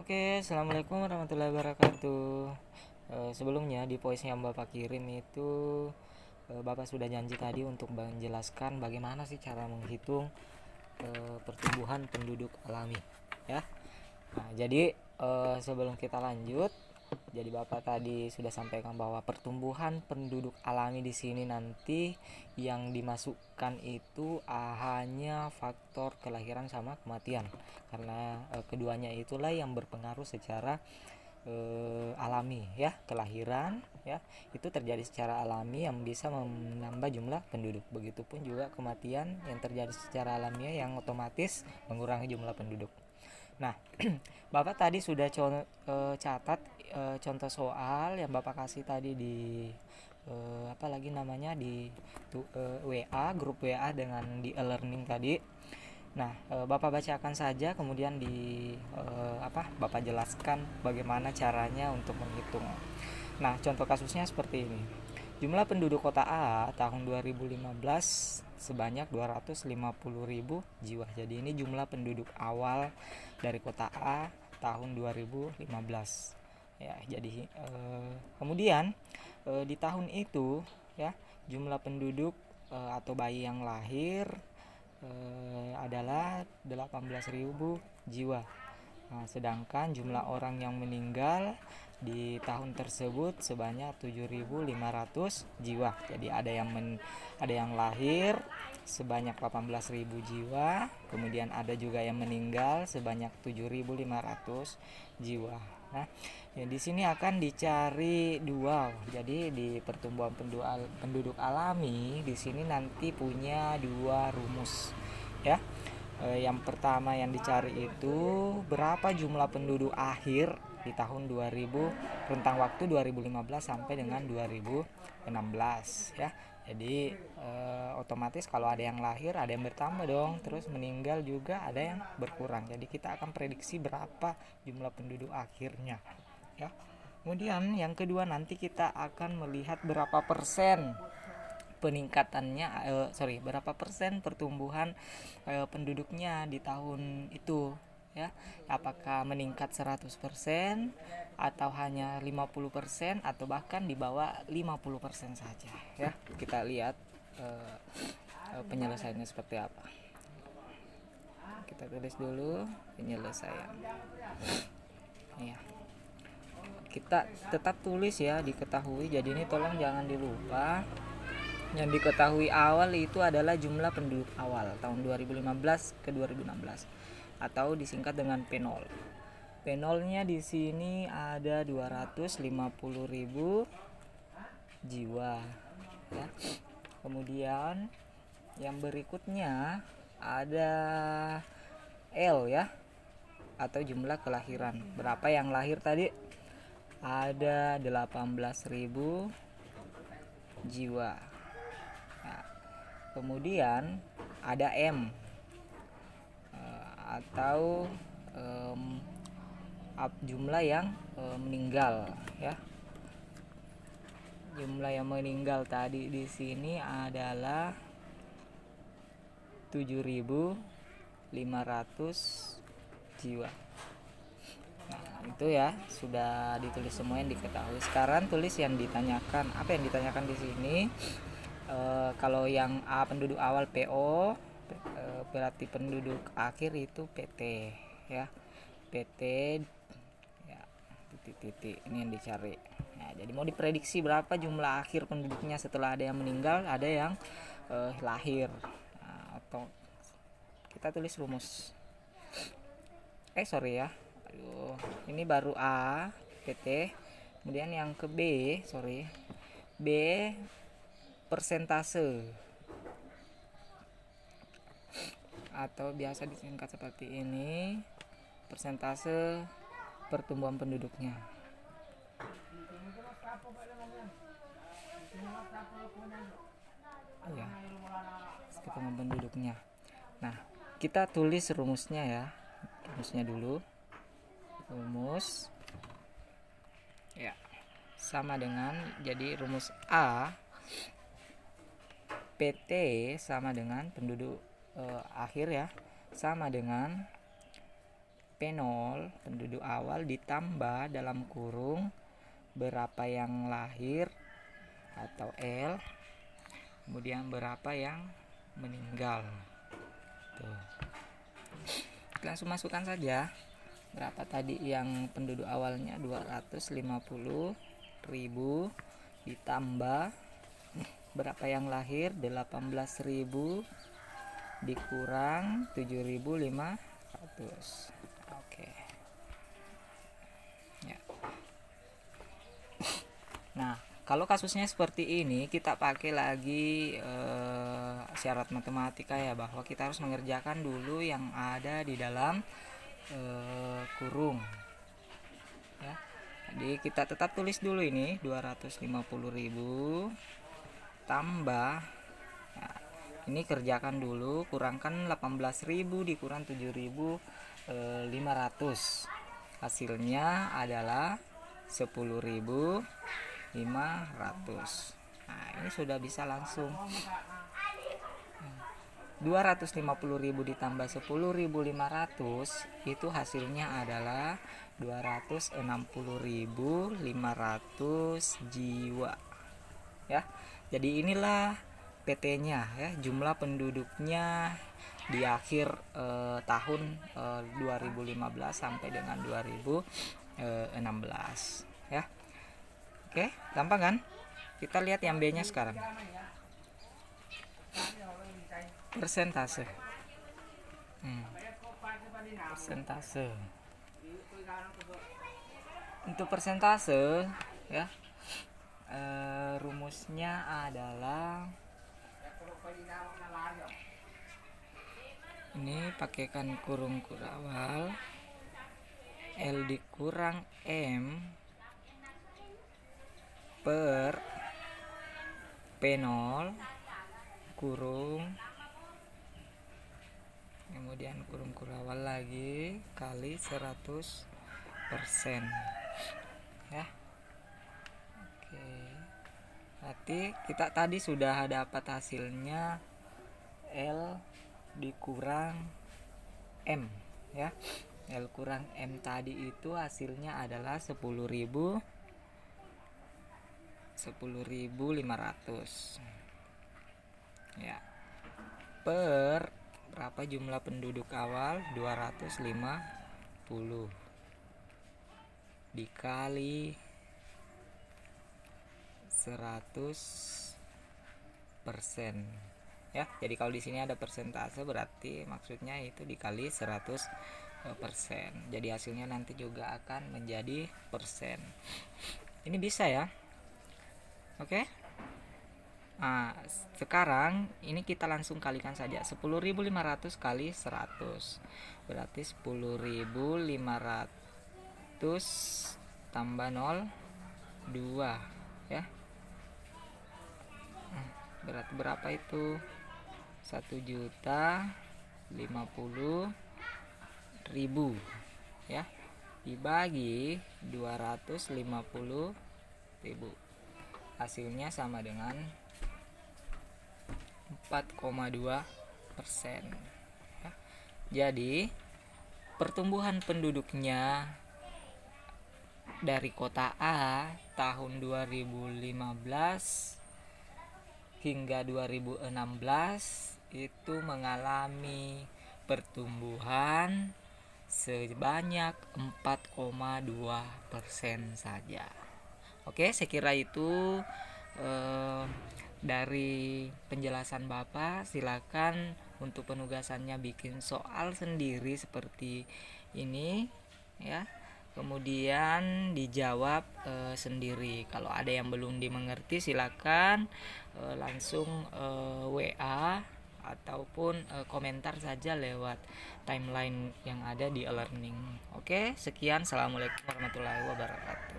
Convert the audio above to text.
Oke, assalamualaikum warahmatullahi wabarakatuh. Sebelumnya di voice yang Bapak kirim itu, Bapak sudah janji tadi untuk menjelaskan bagaimana sih cara menghitung pertumbuhan penduduk alami, ya. Nah, jadi sebelum kita lanjut, jadi Bapak tadi sudah sampaikan bahwa pertumbuhan penduduk alami di sini nanti yang dimasukkan itu hanya faktor kelahiran sama kematian, karena keduanya itulah yang berpengaruh secara alami, ya. Kelahiran, ya, itu terjadi secara alami yang bisa menambah jumlah penduduk. Begitupun juga kematian yang terjadi secara alamiah yang otomatis mengurangi jumlah penduduk. Nah, Bapak tadi sudah catat contoh soal yang Bapak kasih tadi di apa lagi namanya di WA, grup WA dengan di e-learning tadi. Nah, Bapak bacakan saja, kemudian Bapak jelaskan bagaimana caranya untuk menghitung. Nah, contoh kasusnya seperti ini. Jumlah penduduk kota A tahun 2015 sebanyak 250.000 jiwa. Jadi ini jumlah penduduk awal dari kota A tahun 2015. Ya, jadi kemudian di tahun itu, ya, jumlah penduduk atau bayi yang lahir adalah 18.000 jiwa. Nah, sedangkan jumlah orang yang meninggal di tahun tersebut sebanyak 7.500 jiwa. Jadi ada yang lahir sebanyak 18.000 jiwa, kemudian ada juga yang meninggal sebanyak 7.500 jiwa. Nah, ya, di sini akan dicari dual. Jadi di pertumbuhan penduduk alami di sini nanti punya dua rumus, ya. Yang pertama yang dicari itu berapa jumlah penduduk akhir di tahun 2000, rentang waktu 2015 sampai dengan 2016, ya. Jadi otomatis kalau ada yang lahir ada yang bertambah dong, terus meninggal juga ada yang berkurang. Jadi kita akan prediksi berapa jumlah penduduk akhirnya, ya. Kemudian yang kedua nanti kita akan melihat berapa persen berapa persen pertumbuhan penduduknya di tahun itu, ya. Apakah meningkat 100% atau hanya 50% atau bahkan di bawah 50% saja, ya. Kita lihat penyelesaiannya seperti apa. Kita tulis dulu penyelesaian, ya. Kita tetap tulis, ya, diketahui. Jadi ini tolong jangan dilupa. Yang diketahui awal itu adalah jumlah penduduk awal tahun 2015 ke 2016 atau disingkat dengan P0. P0-nya di sini ada 250.000 jiwa, ya. Kemudian yang berikutnya ada L, ya, atau jumlah kelahiran. Berapa yang lahir tadi? Ada 18.000 jiwa. Nah, kemudian ada M, atau jumlah yang meninggal, ya. Jumlah yang meninggal tadi di sini adalah 7.500 jiwa. Nah, itu, ya, sudah ditulis semua yang diketahui. Sekarang tulis yang ditanyakan. Apa yang ditanyakan di sini? Kalau yang A penduduk awal PO, berarti penduduk akhir itu PT, ya. PT, ya, titik-titik ini yang dicari. Nah, jadi mau diprediksi berapa jumlah akhir penduduknya setelah ada yang meninggal, ada yang lahir. Nah, atau kita tulis rumus. Ya. Aduh, ini baru A, PT. Kemudian yang ke B, B persentase, atau biasa disingkat seperti ini, persentase pertumbuhan penduduknya. Ya, pertumbuhan penduduknya. Nah, kita tulis rumusnya, ya. Rumusnya dulu. Rumus, ya, sama dengan, jadi rumus A PT sama dengan penduduk akhir, ya, sama dengan P0 penduduk awal ditambah dalam kurung berapa yang lahir atau L, kemudian berapa yang meninggal. Tuh. Langsung masukkan saja. Berapa tadi yang penduduk awalnya 250.000 ditambah berapa yang lahir 18.000 dikurang 7.500. Oke. Ya. Nah, kalau kasusnya seperti ini, kita pakai lagi syarat matematika ya, bahwa kita harus mengerjakan dulu yang ada di dalam kurung. Ya. Jadi kita tetap tulis dulu ini 250.000 tambah. Nah, ini kerjakan dulu, kurangkan 18.000 dikurang 7.500. Hasilnya adalah 10.500. Nah, ini sudah bisa langsung. 250.000 ditambah 10.500 itu hasilnya adalah 260.500 jiwa. Ya. Jadi inilah PT-nya ya, jumlah penduduknya di akhir tahun 2015 sampai dengan 2016 ya. Oke, gampang kan? Kita lihat yang B-nya sekarang. Persentase. Persentase. Untuk persentase ya, rumusnya adalah ini, pakaikan kurung awal L dikurang M per P0 kurung, kemudian kurung awal lagi kali 100% ya. Oke, berarti kita tadi sudah dapat hasilnya L dikurang M ya. L kurang M tadi itu hasilnya adalah 10.500 ya, per berapa jumlah penduduk awal 250 dikali 100% ya. Jadi kalau di sini ada persentase berarti maksudnya itu dikali 100%. Jadi hasilnya nanti juga akan menjadi persen. Ini bisa ya. Oke. Nah, sekarang ini kita langsung kalikan saja. 10.500 kali 100 berarti 10.500 tambah 0,2 ya. Berarti berapa itu? 1.050.000 ya, dibagi 250.000, hasilnya sama dengan 4,2% ya. Jadi pertumbuhan penduduknya dari kota A tahun 2015 hingga 2016 itu mengalami pertumbuhan sebanyak 4,2% saja. Oke, saya kira itu dari penjelasan Bapak. Silakan untuk penugasannya bikin soal sendiri seperti ini ya. Kemudian dijawab sendiri. Kalau ada yang belum dimengerti silakan langsung WA ataupun komentar saja lewat timeline yang ada di e-learning. Oke, sekian. Assalamualaikum warahmatullahi wabarakatuh.